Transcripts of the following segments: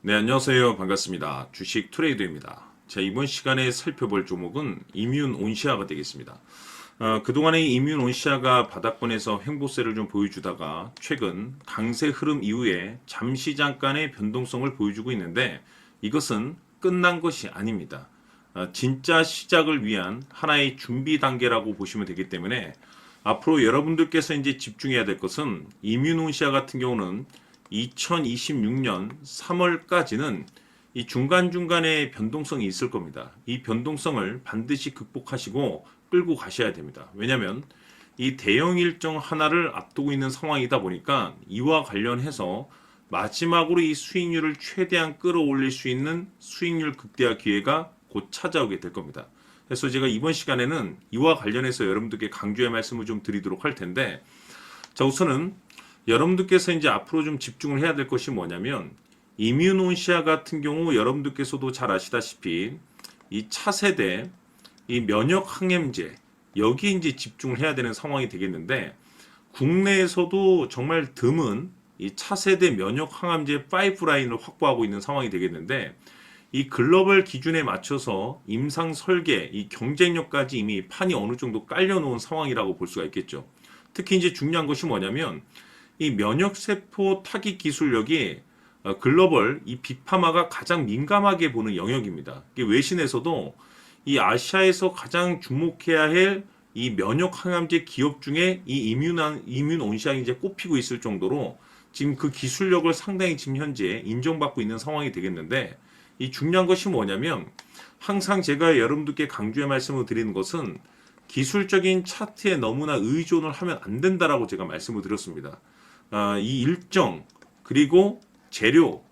네, 안녕하세요. 반갑습니다. 주식 트레이더입니다. 자, 이번 시간에 살펴볼 종목은 이뮨 온시아가 되겠습니다. 그동안에 이뮨 온시아가 바닥권에서 횡보세를 좀 보여주다가 최근 강세 흐름 이후에 잠시 잠깐의 변동성을 보여주고 있는데 이것은 끝난 것이 아닙니다. 진짜 시작을 위한 하나의 준비 단계라고 보시면 되기 때문에 앞으로 여러분들께서 이제 집중해야 될 것은 이뮨 온시아 같은 경우는 2026년 3월까지는 이 중간중간에 변동성이 있을 겁니다. 이 변동성을 반드시 극복하시고 끌고 가셔야 됩니다. 왜냐하면 이 대형 일정 하나를 앞두고 있는 상황이다 보니까 이와 관련해서 마지막으로 이 수익률을 최대한 끌어올릴 수 있는 수익률 극대화 기회가 곧 찾아오게 될 겁니다. 그래서 제가 이번 시간에는 이와 관련해서 여러분들께 강조의 말씀을 좀 드리도록 할 텐데, 자, 우선은 여러분들께서 이제 앞으로 좀 집중을 해야 될 것이 뭐냐면 이뮨 온시아 같은 경우 여러분들께서도 잘 아시다시피 이 차세대 이 면역 항염제 여기 이제 집중을 해야 되는 상황이 되겠는데, 국내에서도 정말 드문 이 차세대 면역 항암제 파이프라인을 확보하고 있는 상황이 되겠는데, 이 글로벌 기준에 맞춰서 임상 설계, 이 경쟁력까지 이미 판이 어느 정도 깔려놓은 상황이라고 볼 수가 있겠죠. 특히 이제 중요한 것이 뭐냐면 이 면역세포 타깃 기술력이 글로벌 이 빅파마가 가장 민감하게 보는 영역입니다. 외신에서도 이 아시아에서 가장 주목해야 할 이 면역 항암제 기업 중에 이 이뮨 온시아가 이제 꼽히고 있을 정도로 지금 그 기술력을 상당히 지금 현재 인정받고 있는 상황이 되겠는데, 이 중요한 것이 뭐냐면 항상 제가 여러분들께 강조의 말씀을 드리는 것은 기술적인 차트에 너무나 의존을 하면 안 된다라고 제가 말씀을 드렸습니다. 이 일정 그리고 재료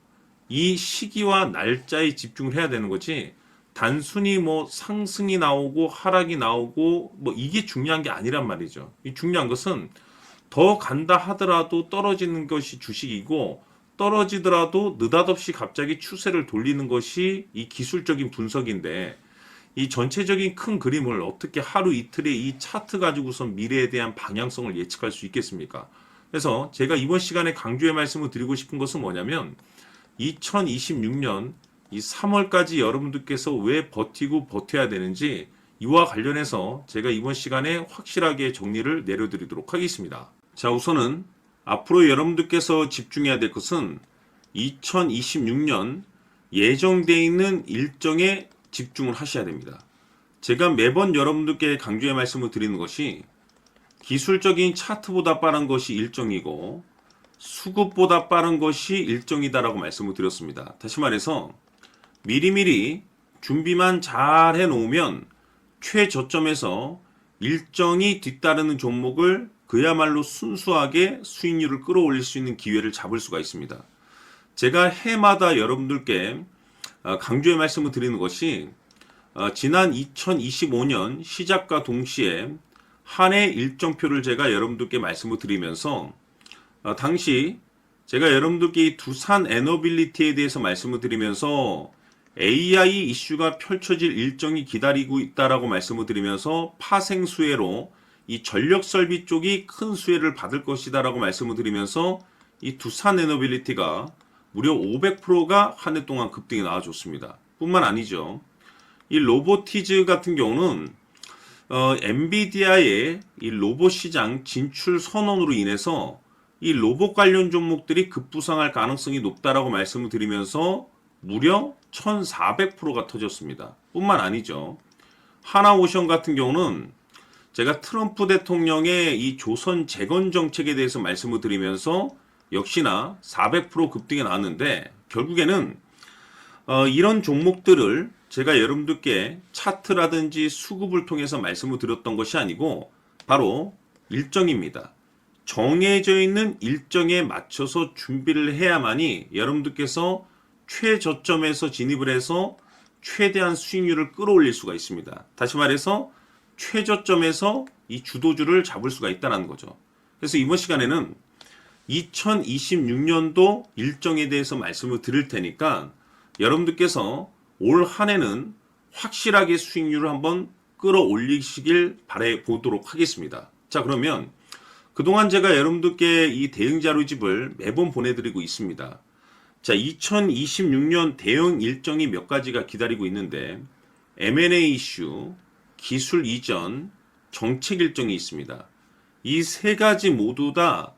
이 시기와 날짜에 집중을 해야 되는 거지, 단순히 뭐 상승이 나오고 하락이 나오고 뭐 이게 중요한 게 아니란 말이죠. 이 중요한 것은 더 간다 하더라도 떨어지는 것이 주식이고, 떨어지더라도 느닷없이 갑자기 추세를 돌리는 것이 이 기술적인 분석인데, 이 전체적인 큰 그림을 어떻게 하루 이틀에 이 차트 가지고선 미래에 대한 방향성을 예측할 수 있겠습니까? 그래서 제가 이번 시간에 강조의 말씀을 드리고 싶은 것은 뭐냐면 2026년 이 3월까지 여러분들께서 왜 버티고 버텨야 되는지 이와 관련해서 제가 이번 시간에 확실하게 정리를 내려드리도록 하겠습니다. 자, 우선은 앞으로 여러분들께서 집중해야 될 것은 2026년 예정되어 있는 일정에 집중을 하셔야 됩니다. 제가 매번 여러분들께 강조의 말씀을 드리는 것이 기술적인 차트보다 빠른 것이 일정이고 수급보다 빠른 것이 일정이다라고 말씀을 드렸습니다. 다시 말해서 미리미리 준비만 잘 해놓으면 최저점에서 일정이 뒤따르는 종목을 그야말로 순수하게 수익률을 끌어올릴 수 있는 기회를 잡을 수가 있습니다. 제가 해마다 여러분들께 강조의 말씀을 드리는 것이 지난 2025년 시작과 동시에 한 해 일정표를 제가 여러분들께 말씀을 드리면서 당시 제가 여러분들께 이 두산 에너빌리티에 대해서 말씀을 드리면서 AI 이슈가 펼쳐질 일정이 기다리고 있다라고 말씀을 드리면서 파생수혜로 이 전력 설비 쪽이 큰 수혜를 받을 것이다라고 말씀을 드리면서 이 두산 에너빌리티가 무려 500%가 한 해 동안 급등이 나와줬습니다. 뿐만 아니죠. 이 로보티즈 같은 경우는 엔비디아의 이 로봇 시장 진출 선언으로 인해서 이 로봇 관련 종목들이 급부상할 가능성이 높다라고 말씀을 드리면서 무려 1400%가 터졌습니다. 뿐만 아니죠. 하나오션 같은 경우는 제가 트럼프 대통령의 이 조선 재건 정책에 대해서 말씀을 드리면서 역시나 400% 급등이 나왔는데, 결국에는 이런 종목들을 제가 여러분들께 차트라든지 수급을 통해서 말씀을 드렸던 것이 아니고 바로 일정입니다. 정해져 있는 일정에 맞춰서 준비를 해야만이 여러분들께서 최저점에서 진입을 해서 최대한 수익률을 끌어올릴 수가 있습니다. 다시 말해서 최저점에서 이 주도주를 잡을 수가 있다는 거죠. 그래서 이번 시간에는 2026년도 일정에 대해서 말씀을 드릴 테니까 여러분들께서 올 한 해는 확실하게 수익률을 한번 끌어올리시길 바라보도록 하겠습니다. 자, 그러면 그동안 제가 여러분들께 이 대응 자료집을 매번 보내드리고 있습니다. 자, 2026년 대형 일정이 몇 가지가 기다리고 있는데 M&A 이슈, 기술 이전, 정책 일정이 있습니다. 이 세 가지 모두 다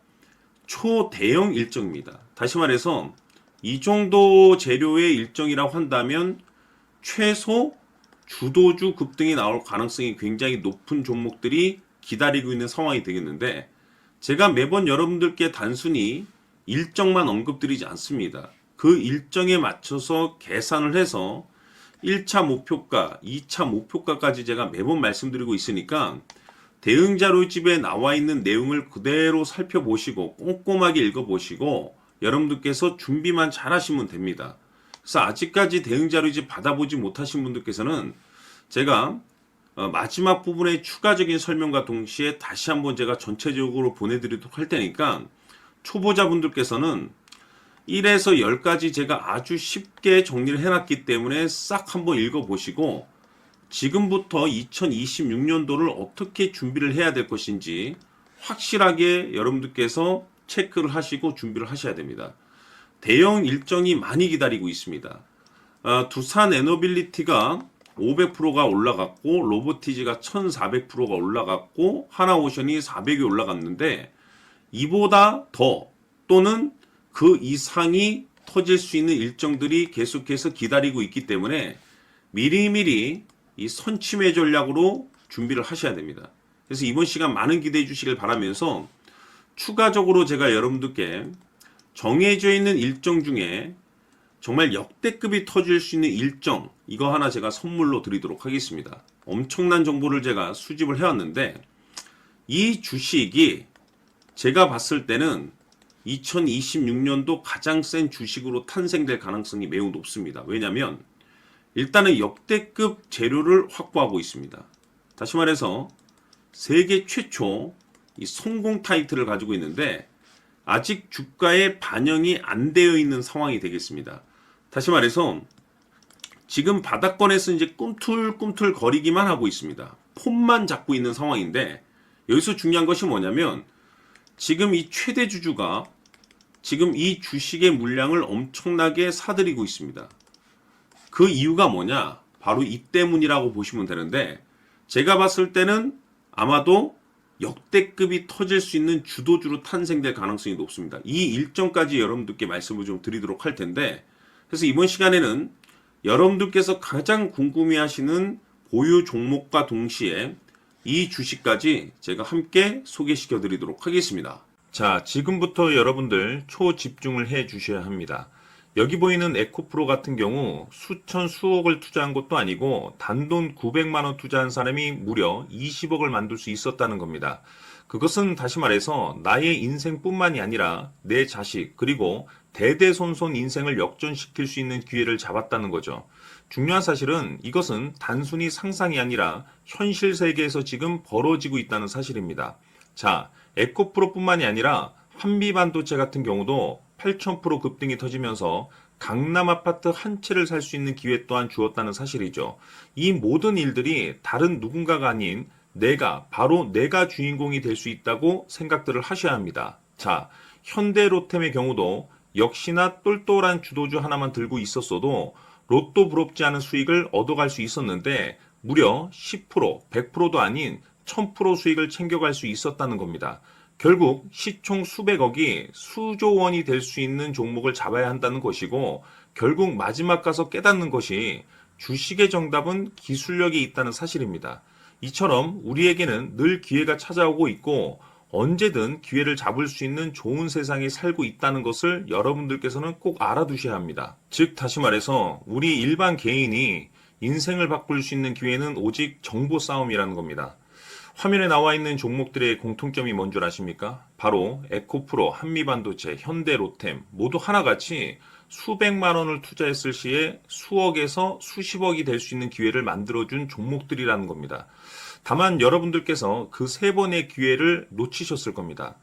초대형 일정입니다. 다시 말해서 이 정도 재료의 일정이라고 한다면 최소 주도주 급등이 나올 가능성이 굉장히 높은 종목들이 기다리고 있는 상황이 되겠는데, 제가 매번 여러분들께 단순히 일정만 언급드리지 않습니다. 그 일정에 맞춰서 계산을 해서 1차 목표가, 2차 목표가까지 제가 매번 말씀드리고 있으니까 대응 자료집에 나와 있는 내용을 그대로 살펴보시고 꼼꼼하게 읽어보시고 여러분들께서 준비만 잘 하시면 됩니다. 그래서 아직까지 대응 자료집 받아보지 못하신 분들께서는 제가 마지막 부분에 추가적인 설명과 동시에 다시 한번 제가 전체적으로 보내드리도록 할 테니까 초보자분들께서는 1에서 10까지 제가 아주 쉽게 정리를 해놨기 때문에 싹 한번 읽어보시고 지금부터 2026년도를 어떻게 준비를 해야 될 것인지 확실하게 여러분들께서 체크를 하시고 준비를 하셔야 됩니다. 대형 일정이 많이 기다리고 있습니다. 두산 에너빌리티가 500%가 올라갔고 로보티지가 1400%가 올라갔고 하나오션이 400이 올라갔는데 이보다 더 또는 그 이상이 터질 수 있는 일정들이 계속해서 기다리고 있기 때문에 미리미리 이 선취매 전략으로 준비를 하셔야 됩니다. 그래서 이번 시간 많은 기대해 주시길 바라면서 추가적으로 제가 여러분들께 정해져 있는 일정 중에 정말 역대급이 터질 수 있는 일정, 이거 하나 제가 선물로 드리도록 하겠습니다. 엄청난 정보를 제가 수집을 해왔는데 이 주식이 제가 봤을 때는 2026년도 가장 센 주식으로 탄생될 가능성이 매우 높습니다. 왜냐하면 일단은 역대급 재료를 확보하고 있습니다. 다시 말해서 세계 최초 이 성공 타이틀을 가지고 있는데 아직 주가에 반영이 안 되어 있는 상황이 되겠습니다. 다시 말해서 지금 바닥권에서 이제 꿈틀꿈틀 거리기만 하고 있습니다. 폼만 잡고 있는 상황인데 여기서 중요한 것이 뭐냐면 지금 이 최대 주주가 지금 이 주식의 물량을 엄청나게 사들이고 있습니다. 그 이유가 뭐냐? 바로 이 때문이라고 보시면 되는데 제가 봤을 때는 아마도 역대급이 터질 수 있는 주도주로 탄생될 가능성이 높습니다. 이 일정까지 여러분들께 말씀을 좀 드리도록 할 텐데 그래서 이번 시간에는 여러분들께서 가장 궁금해하시는 보유 종목과 동시에 이 주식까지 제가 함께 소개시켜 드리도록 하겠습니다. 자, 지금부터 여러분들 초집중을 해 주셔야 합니다. 여기 보이는 에코프로 같은 경우 수천 수억을 투자한 것도 아니고 단돈 900만 원 투자한 사람이 무려 20억을 만들 수 있었다는 겁니다. 그것은 다시 말해서 나의 인생뿐만이 아니라 내 자식 그리고 대대손손 인생을 역전시킬 수 있는 기회를 잡았다는 거죠. 중요한 사실은 이것은 단순히 상상이 아니라 현실 세계에서 지금 벌어지고 있다는 사실입니다. 자, 에코프로뿐만이 아니라 한미반도체 같은 경우도 8,000% 급등이 터지면서 강남 아파트 한 채를 살 수 있는 기회 또한 주었다는 사실이죠. 이 모든 일들이 다른 누군가가 아닌 바로 내가 주인공이 될 수 있다고 생각들을 하셔야 합니다. 자, 현대로템의 경우도 역시나 똘똘한 주도주 하나만 들고 있었어도 로또 부럽지 않은 수익을 얻어갈 수 있었는데 무려 10%, 100%도 아닌 1000% 수익을 챙겨갈 수 있었다는 겁니다. 결국 시총 수백억이 수조 원이 될 수 있는 종목을 잡아야 한다는 것이고 결국 마지막 가서 깨닫는 것이 주식의 정답은 기술력이 있다는 사실입니다. 이처럼 우리에게는 늘 기회가 찾아오고 있고 언제든 기회를 잡을 수 있는 좋은 세상에 살고 있다는 것을 여러분들께서는 꼭 알아두셔야 합니다. 즉 다시 말해서 우리 일반 개인이 인생을 바꿀 수 있는 기회는 오직 정보 싸움이라는 겁니다. 화면에 나와 있는 종목들의 공통점이 뭔 줄 아십니까? 바로 에코프로, 한미반도체, 현대로템 모두 하나같이 수백만 원을 투자했을 시에 수억에서 수십억이 될 수 있는 기회를 만들어준 종목들이라는 겁니다. 다만 여러분들께서 그 세 번의 기회를 놓치셨을 겁니다.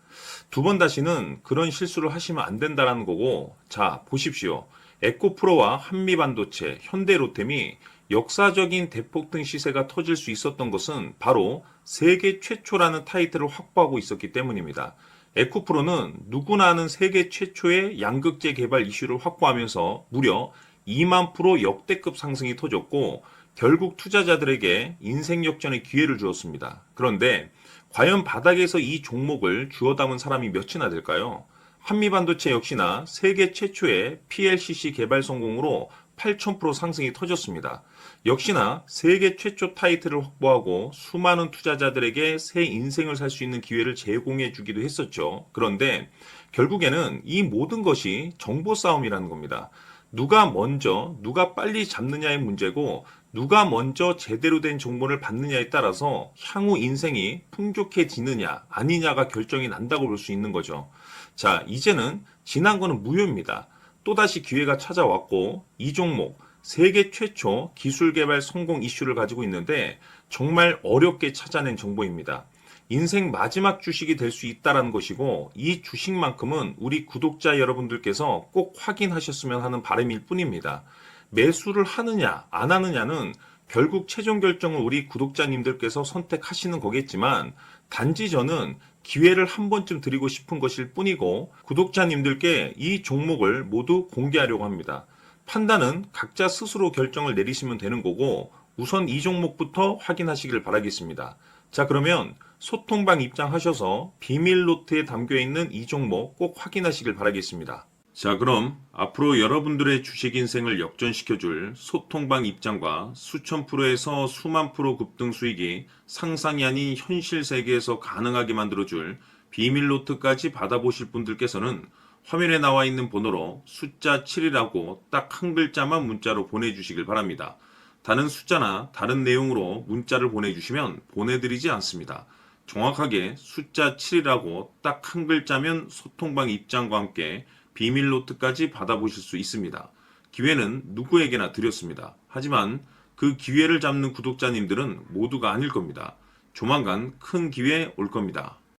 두 번 다시는 그런 실수를 하시면 안 된다는 거고 자 보십시오. 에코프로와 한미반도체, 현대로템이 역사적인 대폭등 시세가 터질 수 있었던 것은 바로 세계 최초라는 타이틀을 확보하고 있었기 때문입니다. 에코프로는 누구나 아는 세계 최초의 양극재 개발 이슈를 확보하면서 무려 2만 프로 역대급 상승이 터졌고 결국 투자자들에게 인생 역전의 기회를 주었습니다. 그런데 과연 바닥에서 이 종목을 주워 담은 사람이 몇이나 될까요? 한미반도체 역시나 세계 최초의 PLCC 개발 성공으로 8,000% 상승이 터졌습니다. 역시나 세계 최초 타이틀을 확보하고 수많은 투자자들에게 새 인생을 살 수 있는 기회를 제공해 주기도 했었죠. 그런데 결국에는 이 모든 것이 정보 싸움이라는 겁니다. 누가 먼저, 누가 빨리 잡느냐의 문제고 누가 먼저 제대로 된 정보를 받느냐에 따라서 향후 인생이 풍족해지느냐 아니냐가 결정이 난다고 볼 수 있는 거죠. 자, 이제는 지난 거는 무효입니다. 또다시 기회가 찾아왔고 이 종목 세계 최초 기술 개발 성공 이슈를 가지고 있는데 정말 어렵게 찾아낸 정보입니다. 인생 마지막 주식이 될 수 있다는 것이고 이 주식만큼은 우리 구독자 여러분들께서 꼭 확인하셨으면 하는 바람일 뿐입니다. 매수를 하느냐 안 하느냐는 결국 최종 결정을 우리 구독자님들께서 선택하시는 거겠지만 단지 저는 기회를 한 번쯤 드리고 싶은 것일 뿐이고 구독자님들께 이 종목을 모두 공개하려고 합니다. 판단은 각자 스스로 결정을 내리시면 되는 거고 우선 이 종목부터 확인하시길 바라겠습니다. 자, 그러면 소통방 입장하셔서 비밀 노트에 담겨 있는 이 종목 꼭 확인하시길 바라겠습니다. 자, 그럼 앞으로 여러분들의 주식 인생을 역전시켜줄 소통방 입장과 수천 프로에서 수만 프로 급등 수익이 상상이 아닌 현실 세계에서 가능하게 만들어줄 비밀 노트까지 받아보실 분들께서는 화면에 나와 있는 번호로 숫자 7이라고 딱 한 글자만 문자로 보내주시길 바랍니다. 다른 숫자나 다른 내용으로 문자를 보내주시면 보내드리지 않습니다. 정확하게 숫자 7이라고 딱 한 글자면 소통방 입장과 함께 비밀 노트까지 받아보실 수 있습니다. 기회는 누구에게나 드렸습니다. 하지만 그 기회를 잡는 구독자님들은 모두가 아닐 겁니다. 조만간 큰 기회 올 겁니다.